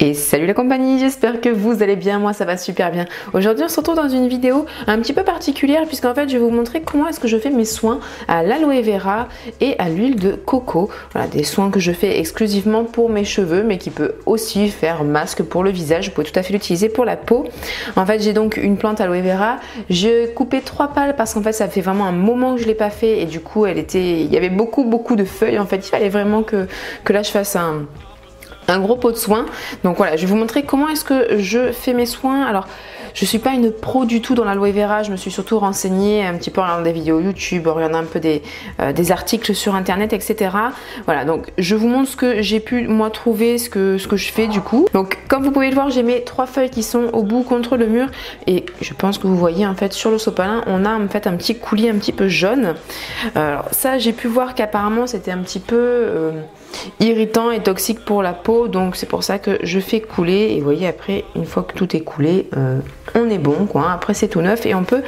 Et salut la compagnie, j'espère que vous allez bien, moi ça va super bien. Aujourd'hui on se retrouve dans une vidéo un petit peu particulière puisqu'en fait je vais vous montrer comment est-ce que je fais mes soins à l'aloe vera et à l'huile de coco. Voilà, des soins que je fais exclusivement pour mes cheveux mais qui peut aussi faire masque pour le visage, vous pouvez tout à fait l'utiliser pour la peau. En fait j'ai donc une plante aloe vera, j'ai coupé 3 pales parce qu'en fait ça fait vraiment un moment que je ne l'ai pas fait et du coup il y avait beaucoup de feuilles en fait, il fallait vraiment que là je fasse un gros pot de soin. Donc voilà, je vais vous montrer comment est-ce que je fais mes soins. Alors je suis pas une pro du tout dans l'aloe vera, je me suis surtout renseignée un petit peu en regardant des vidéos YouTube, en regardant un peu des articles sur internet, etc. Voilà, donc je vous montre ce que j'ai pu moi trouver, ce que je fais du coup. Donc comme vous pouvez le voir, j'ai mes 3 feuilles qui sont au bout contre le mur et je pense que vous voyez en fait sur le sopalin on a en fait un petit coulis un petit peu jaune. Alors ça j'ai pu voir qu'apparemment c'était un petit peu irritant et toxique pour la peau, donc c'est pour ça que je fais couler et vous voyez après une fois que tout est coulé on est bon quoi, après c'est tout neuf et on peut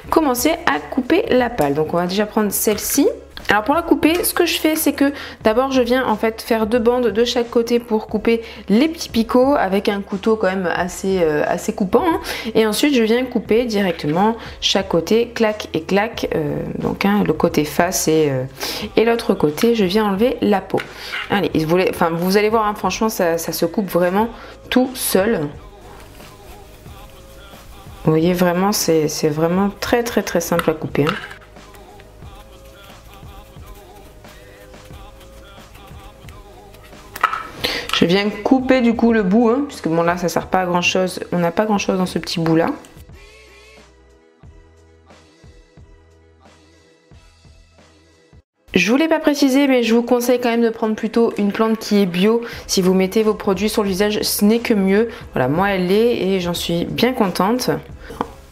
commencer à couper la pale. Donc on va déjà prendre celle-ci. Alors pour la couper, ce que je fais c'est que d'abord je viens en fait faire 2 bandes de chaque côté pour couper les petits picots avec un couteau quand même assez coupant hein. Et ensuite je viens couper directement chaque côté, clac et clac, donc hein, le côté face et l'autre côté je viens enlever la peau. Allez, vous allez voir hein, franchement ça se coupe vraiment tout seul. Vous voyez vraiment c'est vraiment très simple à couper hein. Je viens couper du coup le bout, hein, puisque bon là ça sert pas à grand chose, on n'a pas grand chose dans ce petit bout là. Je ne vous l'ai pas précisé mais je vous conseille quand même de prendre plutôt une plante qui est bio. Si vous mettez vos produits sur le visage ce n'est que mieux. Voilà, moi elle l'est et j'en suis bien contente.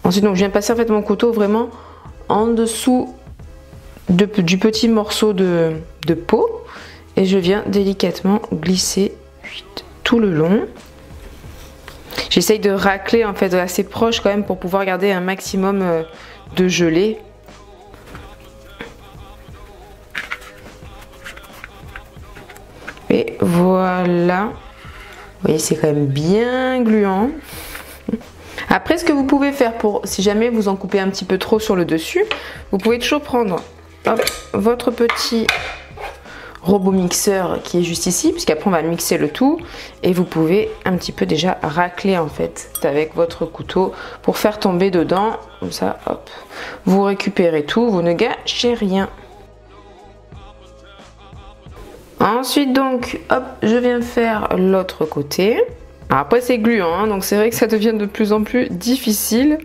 Ensuite donc je viens passer en fait mon couteau vraiment en dessous du petit morceau de peau. Et je viens délicatement glisser tout le long. J'essaye de racler en fait assez proche quand même pour pouvoir garder un maximum de gelée. Et voilà. Vous voyez c'est quand même bien gluant. Après ce que vous pouvez faire pour si jamais vous en coupez un petit peu trop sur le dessus, vous pouvez toujours prendre hop, votre petit robot mixeur qui est juste ici puisqu'après on va mixer le tout et vous pouvez un petit peu déjà racler en fait avec votre couteau pour faire tomber dedans comme ça hop vous récupérez tout, vous ne gâchez rien. Ensuite donc hop je viens faire l'autre côté. Alors, après c'est gluant hein, donc c'est vrai que ça devient de plus en plus difficile.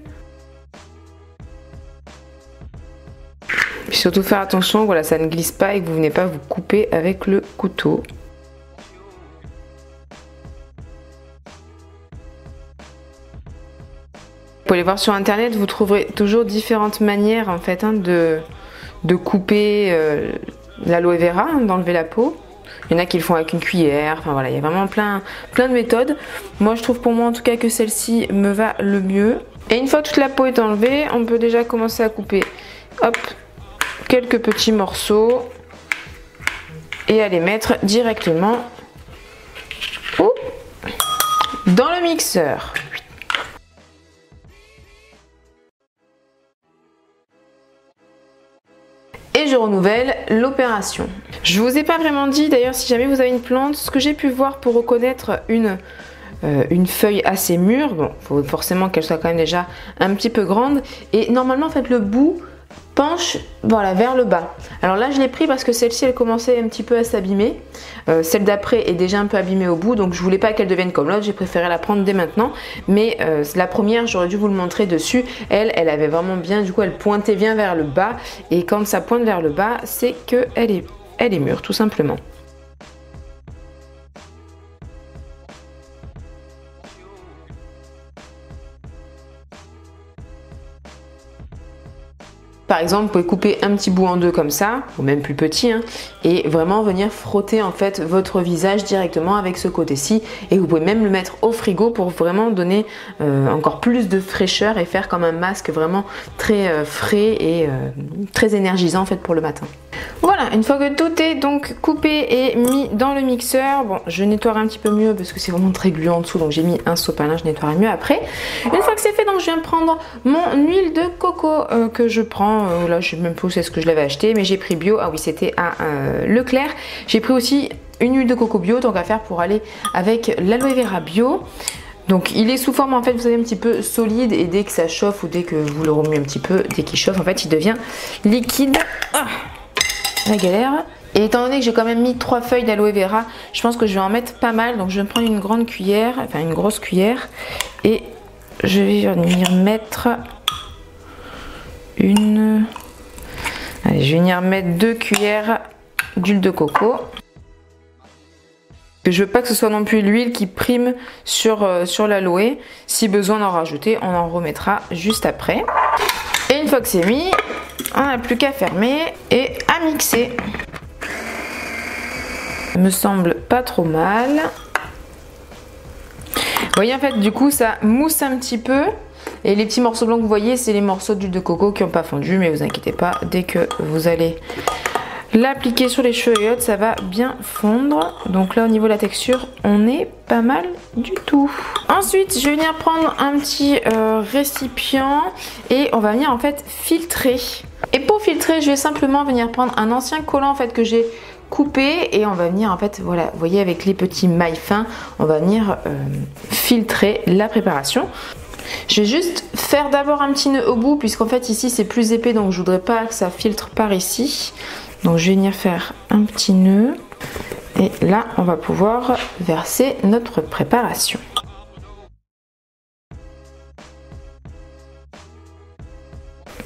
Puis surtout faire attention, voilà, ça ne glisse pas et que vous venez pas vous couper avec le couteau. Vous pouvez aller voir sur internet, vous trouverez toujours différentes manières en fait hein, de couper l'aloe vera, hein, d'enlever la peau. Il y en a qui le font avec une cuillère, enfin voilà, il y a vraiment plein de méthodes. Moi je trouve pour moi en tout cas que celle-ci me va le mieux. Et une fois que toute la peau est enlevée, on peut déjà commencer à couper. Hop, quelques petits morceaux et à les mettre directement dans le mixeur. Et je renouvelle l'opération. Je vous ai pas vraiment dit d'ailleurs si jamais vous avez une plante, ce que j'ai pu voir pour reconnaître une feuille assez mûre, bon, faut forcément qu'elle soit quand même déjà un petit peu grande et normalement en fait le bout penche voilà, vers le bas. Alors là je l'ai pris parce que celle-ci elle commençait un petit peu à s'abîmer. Celle d'après est déjà un peu abîmée au bout donc je voulais pas qu'elle devienne comme l'autre, j'ai préféré la prendre dès maintenant. Mais la première j'aurais dû vous le montrer dessus, elle avait vraiment bien, du coup elle pointait bien vers le bas et quand ça pointe vers le bas c'est qu'elle est mûre tout simplement. Par exemple, vous pouvez couper un petit bout en deux comme ça, ou même plus petit, hein, et vraiment venir frotter en fait votre visage directement avec ce côté-ci. Et vous pouvez même le mettre au frigo pour vraiment donner encore plus de fraîcheur et faire comme un masque vraiment très frais et très énergisant en fait pour le matin. Voilà, une fois que tout est donc coupé et mis dans le mixeur, bon, je nettoierai un petit peu mieux parce que c'est vraiment très gluant en dessous, donc j'ai mis un sopalin, je nettoierai mieux après. Une fois que c'est fait, donc je viens prendre mon huile de coco que je prends, là je sais même pas où c'est ce que je l'avais acheté, mais j'ai pris bio, ah oui c'était à Leclerc. J'ai pris aussi une huile de coco bio, donc à faire pour aller avec l'aloe vera bio. Donc il est sous forme en fait, vous savez, un petit peu solide, et dès que ça chauffe ou dès que vous le remuez un petit peu, dès qu'il chauffe en fait il devient liquide. Ah, la galère. Et étant donné que j'ai quand même mis 3 feuilles d'aloe vera, je pense que je vais en mettre pas mal. Donc je vais prendre une grande cuillère, enfin une grosse cuillère, et je vais venir mettre une... Allez, je vais venir mettre 2 cuillères d'huile de coco. Je veux pas que ce soit non plus l'huile qui prime sur l'aloe. Si besoin d'en rajouter, on en remettra juste après. Et une fois que c'est mis, on n'a plus qu'à fermer et à mixer. Ça me semble pas trop mal. Vous voyez en fait du coup ça mousse un petit peu. Et les petits morceaux blancs que vous voyez, c'est les morceaux d'huile de coco qui n'ont pas fondu. Mais vous inquiétez pas, dès que vous allez l'appliquer sur les cheveux et autres, ça va bien fondre. Donc là au niveau de la texture, on est pas mal du tout. Ensuite je vais venir prendre un petit récipient et on va venir en fait filtrer. Et pour filtrer, je vais simplement venir prendre un ancien collant en fait que j'ai coupé, et on va venir en fait, voilà, vous voyez avec les petits mailles fins, on va venir filtrer la préparation. Je vais juste faire d'abord un petit nœud au bout, puisqu'en fait ici c'est plus épais, donc je voudrais pas que ça filtre par ici. Donc je vais venir faire un petit nœud et là on va pouvoir verser notre préparation.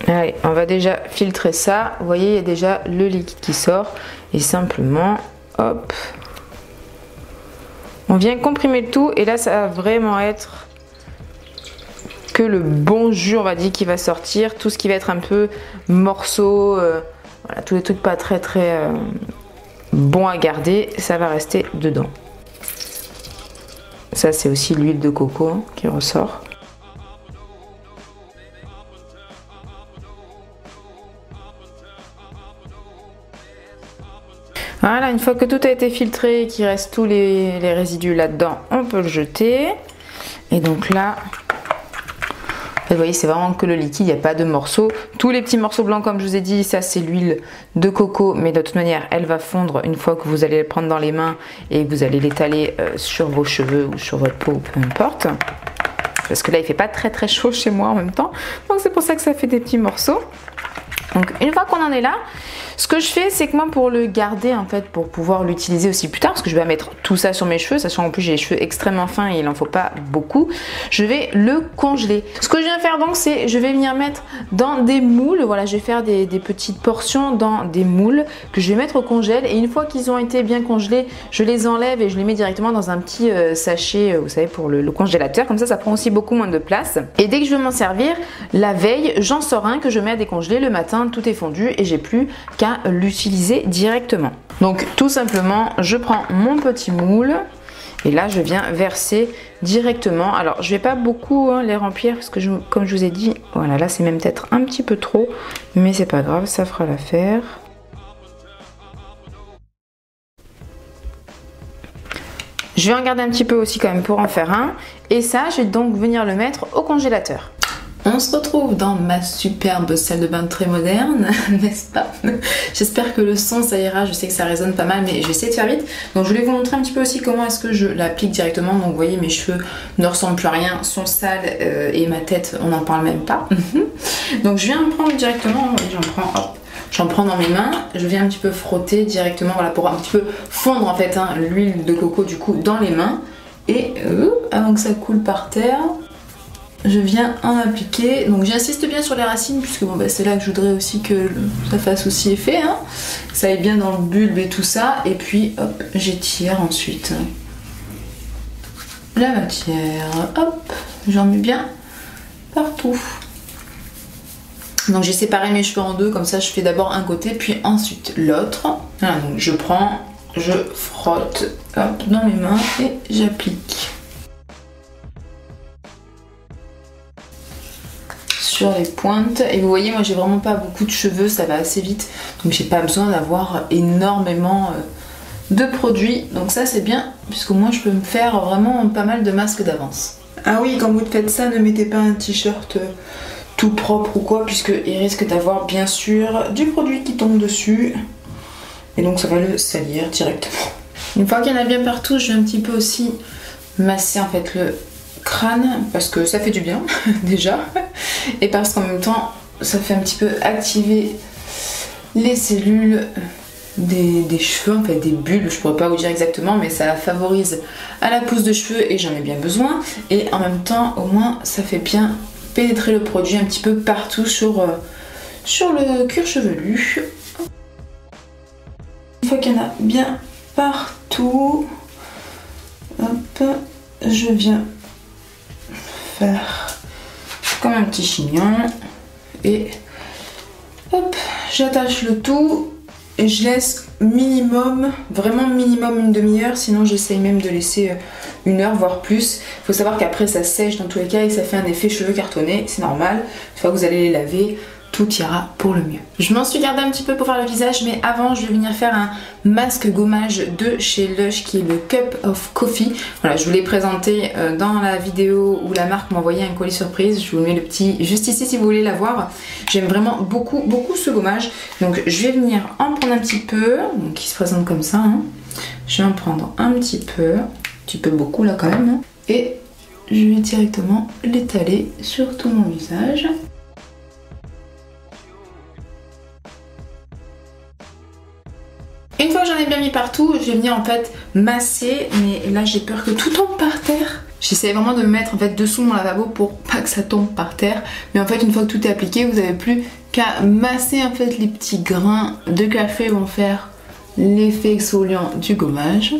Allez, on va déjà filtrer ça. Vous voyez, il y a déjà le liquide qui sort et simplement, hop, on vient comprimer le tout, et là ça va vraiment être que le bon jus, on va dire, qui va sortir. Tout ce qui va être un peu morceaux, voilà, tous les trucs pas très bons à garder, ça va rester dedans. Ça c'est aussi l'huile de coco hein, qui ressort. Voilà, une fois que tout a été filtré et qu'il reste tous les résidus là-dedans, on peut le jeter. Et donc là, vous voyez, c'est vraiment que le liquide, il n'y a pas de morceaux. Tous les petits morceaux blancs, comme je vous ai dit, ça c'est l'huile de coco, mais de toute manière, elle va fondre une fois que vous allez le prendre dans les mains et que vous allez l'étaler sur vos cheveux ou sur votre peau, peu importe. Parce que là, il fait pas très chaud chez moi en même temps. Donc c'est pour ça que ça fait des petits morceaux. Donc une fois qu'on en est là, ce que je fais, c'est que moi, pour le garder en fait, pour pouvoir l'utiliser aussi plus tard, parce que je vais mettre tout ça sur mes cheveux, sachant en plus j'ai les cheveux extrêmement fins et il n'en faut pas beaucoup, je vais le congeler. Ce que je viens faire donc, c'est je vais venir mettre dans des moules. Voilà, je vais faire des petites portions dans des moules que je vais mettre au congèle, et une fois qu'ils ont été bien congelés, je les enlève et je les mets directement dans un petit sachet, vous savez, pour le congélateur. Comme ça prend aussi beaucoup moins de place. Et dès que je veux m'en servir, la veille, j'en sors un que je mets à décongeler. Le matin, tout est fondu et j'ai plus qu'à l'utiliser directement. Donc tout simplement, je prends mon petit moule et là je viens verser directement. Alors je vais pas beaucoup les remplir parce que comme je vous ai dit, voilà, là c'est même peut-être un petit peu trop, mais c'est pas grave, ça fera l'affaire. Je vais en garder un petit peu aussi quand même pour en faire un, et ça je vais donc venir le mettre au congélateur. On se retrouve dans ma superbe salle de bain très moderne, n'est-ce pas? J'espère que le son ça ira, je sais que ça résonne pas mal, mais je vais essayer de faire vite. Donc je voulais vous montrer un petit peu aussi comment est-ce que je l'applique directement. Donc vous voyez, mes cheveux ne ressemblent plus à rien, sont sales, et ma tête, on n'en parle même pas. Donc je viens prendre directement, j'en prends dans mes mains, je viens un petit peu frotter directement, voilà, pour un petit peu fondre en fait l'huile de coco du coup dans les mains. Et avant que ça coule par terre, je viens en appliquer. Donc j'insiste bien sur les racines, puisque bon, bah, c'est là que je voudrais aussi que ça fasse aussi effet, hein, que ça aille bien dans le bulbe et tout ça. Et puis hop, j'étire ensuite la matière, hop, j'en mets bien partout. Donc j'ai séparé mes cheveux en deux, comme ça je fais d'abord un côté puis ensuite l'autre. Voilà, donc je prends, je frotte hop, dans mes mains et j'applique sur les pointes. Et vous voyez, moi j'ai vraiment pas beaucoup de cheveux, ça va assez vite. Donc j'ai pas besoin d'avoir énormément de produits. Donc ça c'est bien, puisqu'au moins je peux me faire vraiment pas mal de masques d'avance. Ah oui, quand vous faites ça, ne mettez pas un t-shirt tout propre ou quoi, puisqu'il risque d'avoir bien sûr du produit qui tombe dessus. Et donc ça va le salir directement. Une fois qu'il y en a bien partout, je vais un petit peu aussi masser en fait le crâne, parce que ça fait du bien déjà, et parce qu'en même temps ça fait un petit peu activer les cellules des cheveux, en fait des bulbes, je pourrais pas vous dire exactement, mais ça favorise à la pousse de cheveux et j'en ai bien besoin, et en même temps au moins ça fait bien pénétrer le produit un petit peu partout sur le cuir chevelu. Une fois qu'il y en a bien partout, hop, je viens faire comme un petit chignon et hop, j'attache le tout et je laisse minimum, vraiment minimum une demi-heure, sinon j'essaye même de laisser 1 heure voire plus. Il faut savoir qu'après ça sèche dans tous les cas et ça fait un effet cheveux cartonnés, c'est normal. Une fois que vous allez les laver, tout ira pour le mieux. Je m'en suis gardée un petit peu pour faire le visage, mais avant je vais venir faire un masque gommage de chez Lush qui est le Cup of Coffee. Voilà, je vous l'ai présenté dans la vidéo où la marque m'a envoyé un colis surprise. Je vous mets le petit juste ici si vous voulez la voir. J'aime vraiment beaucoup ce gommage. Donc je vais venir en prendre un petit peu, donc il se présente comme ça. Hein. Je vais en prendre un petit peu beaucoup là quand même. Hein. Et je vais directement l'étaler sur tout mon visage. Une fois que j'en ai bien mis partout, je vais venir en fait masser, mais là j'ai peur que tout tombe par terre. J'essaie vraiment de me mettre en fait dessous mon lavabo pour pas que ça tombe par terre. Mais en fait une fois que tout est appliqué, vous n'avez plus qu'à masser en fait les petits grains de café vont faire l'effet exfoliant du gommage.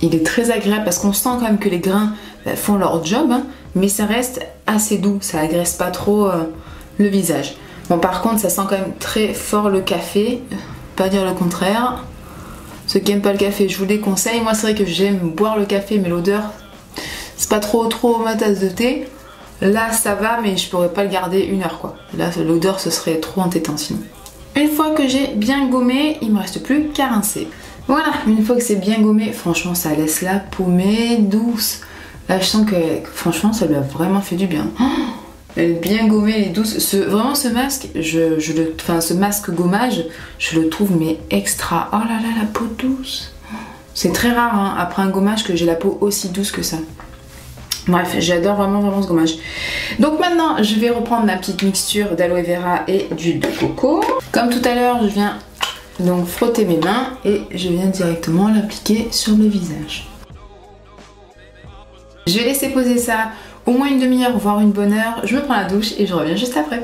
Il est très agréable parce qu'on sent quand même que les grains font leur job, hein, mais ça reste assez doux, ça agresse pas trop le visage. Bon, par contre ça sent quand même très fort le café, pas dire le contraire. Ceux qui n'aiment pas le café, je vous le déconseille. Moi c'est vrai que j'aime boire le café, mais l'odeur c'est pas trop ma tasse de thé. Là ça va, mais je pourrais pas le garder 1 heure quoi. Là l'odeur ce serait trop entêtant sinon. Une fois que j'ai bien gommé, il me reste plus qu'à rincer. Voilà, une fois que c'est bien gommé, franchement ça laisse la pommée douce. Là je sens que franchement ça lui a vraiment fait du bien. Oh, elle est bien gommée, elle est douce. Vraiment ce masque, ce masque gommage, je le trouve mais extra. Oh là là, la peau douce. C'est très rare hein, après un gommage que j'ai la peau aussi douce que ça. Bref, j'adore vraiment ce gommage. Donc maintenant, je vais reprendre ma petite mixture d'aloe vera et d'huile de coco. Comme tout à l'heure, je viens donc frotter mes mains et je viens directement l'appliquer sur le visage. Je vais laisser poser ça au moins une demi-heure, voire une bonne heure. Je me prends la douche et je reviens juste après.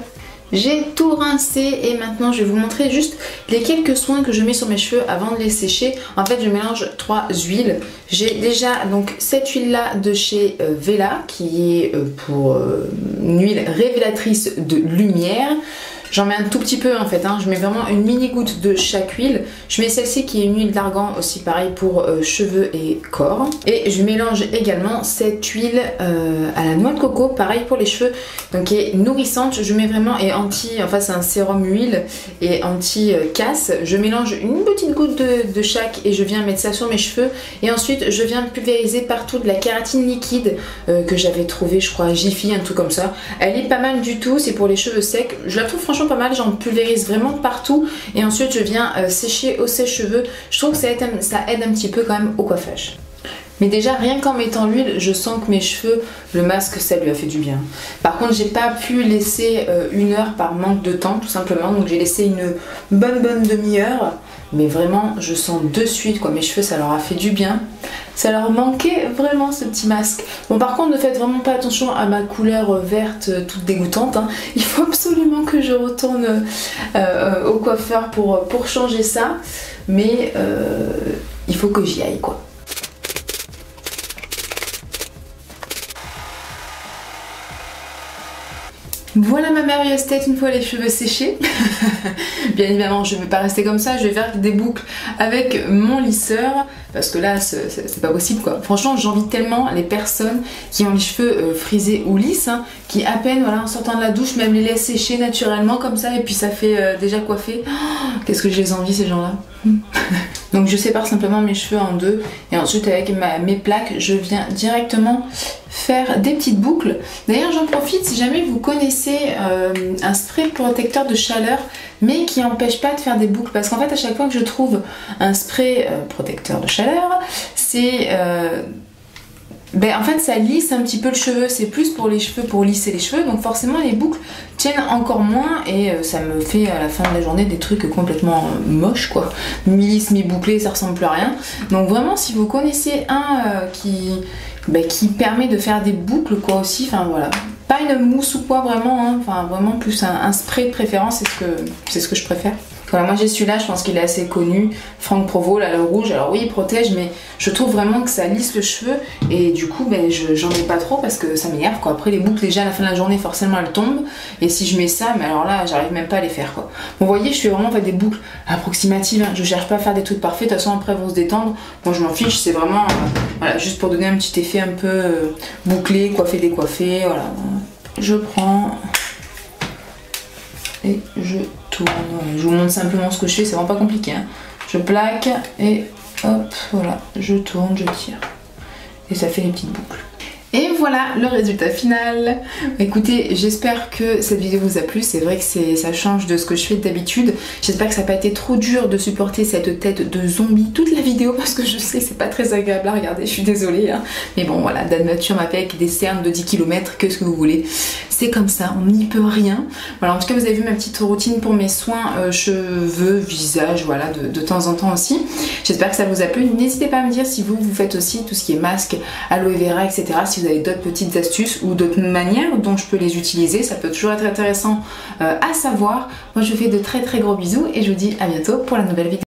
J'ai tout rincé et maintenant je vais vous montrer juste les quelques soins que je mets sur mes cheveux avant de les sécher. En fait je mélange 3 huiles. J'ai déjà donc cette huile là de chez Vela qui est pour une huile révélatrice de lumière. J'en mets un tout petit peu en fait, hein. Je mets vraiment une mini goutte de chaque huile. Je mets celle-ci qui est une huile d'argan aussi pareil pour cheveux et corps. Et je mélange également cette huile à la noix de coco, pareil pour les cheveux, donc qui est nourrissante. Je mets vraiment et enfin c'est un sérum huile et anti-casse. Je mélange une petite goutte de chaque et je viens mettre ça sur mes cheveux. Et ensuite je viens pulvériser partout de la kératine liquide que j'avais trouvé je crois à Jiffy, un truc comme ça. Elle est pas mal du tout, c'est pour les cheveux secs. Je la trouve franchement pas mal, j'en pulvérise vraiment partout et ensuite je viens sécher au sèche-cheveux. Je trouve que ça aide un petit peu quand même au coiffage. Mais déjà rien qu'en mettant l'huile, je sens que mes cheveux, le masque ça lui a fait du bien. Par contre j'ai pas pu laisser 1 heure par manque de temps tout simplement, donc j'ai laissé une bonne demi-heure. Mais vraiment je sens de suite quoi, mes cheveux ça leur a fait du bien. Ça leur manquait vraiment ce petit masque. Bon par contre ne faites vraiment pas attention à ma couleur verte toute dégoûtante hein. Il faut absolument que je retourne au coiffeur pour changer ça. Mais il faut que j'y aille quoi. Voilà ma merveilleuse tête une fois les cheveux séchés. Bien évidemment je ne vais pas rester comme ça, je vais faire des boucles avec mon lisseur. parce que là c'est pas possible quoi. Franchement j'envie tellement les personnes qui ont les cheveux frisés ou lisses, hein, qui à peine voilà en sortant de la douche même les laissent sécher naturellement comme ça et puis ça fait déjà coiffé. Oh, qu'est-ce que je les envie ces gens-là. Donc je sépare simplement mes cheveux en deux et ensuite avec mes plaques je viens directement faire des petites boucles. D'ailleurs j'en profite si jamais vous connaissez un spray protecteur de chaleur mais qui n'empêche pas de faire des boucles, parce qu'en fait à chaque fois que je trouve un spray protecteur de chaleur c'est en fait ça lisse un petit peu le cheveu, c'est plus pour les cheveux, pour lisser les cheveux, donc forcément les boucles tiennent encore moins et ça me fait à la fin de la journée des trucs complètement moches quoi, mi-lisse, mi-bouclé, ça ressemble plus à rien. Donc vraiment si vous connaissez un qui permet de faire des boucles quoi aussi, enfin voilà, pas une mousse ou quoi vraiment, hein, enfin vraiment plus un spray de préférence, c'est ce que je préfère. Voilà, moi j'ai celui-là, je pense qu'il est assez connu, Franck Provost, là, le rouge. Alors oui il protège mais je trouve vraiment que ça lisse le cheveu et du coup j'en ai pas trop parce que ça m'énerve quoi. Après les boucles déjà à la fin de la journée forcément elles tombent et si je mets ça, mais alors là j'arrive même pas à les faire quoi. Bon, vous voyez je fais vraiment des boucles approximatives, hein. Je cherche pas à faire des trucs parfaits, de toute façon après elles vont se détendre. Moi je m'en fiche, c'est vraiment voilà, juste pour donner un petit effet un peu bouclé, coiffé, décoiffé, voilà. Je prends et je tourne. Je vous montre simplement ce que je fais, c'est vraiment pas compliqué, hein. Je plaque et hop, voilà, je tourne, je tire. Et ça fait les petites boucles. Et voilà le résultat final. Écoutez, j'espère que cette vidéo vous a plu. C'est vrai que ça change de ce que je fais d'habitude. J'espère que ça n'a pas été trop dur de supporter cette tête de zombie toute la vidéo, parce que je sais que c'est pas très agréable à regarder, je suis désolée, hein. Mais bon voilà, Dame Nature m'a fait avec des cernes de 10 km, que ce que vous voulez. C'est comme ça, on n'y peut rien. Voilà, en tout cas vous avez vu ma petite routine pour mes soins cheveux, visage, voilà, de temps en temps aussi. J'espère que ça vous a plu. N'hésitez pas à me dire si vous faites aussi tout ce qui est masque, aloe vera, etc. Si vous avez d'autres petites astuces ou d'autres manières dont je peux les utiliser, ça peut toujours être intéressant à savoir. Moi je vous fais de très gros bisous et je vous dis à bientôt pour la nouvelle vidéo.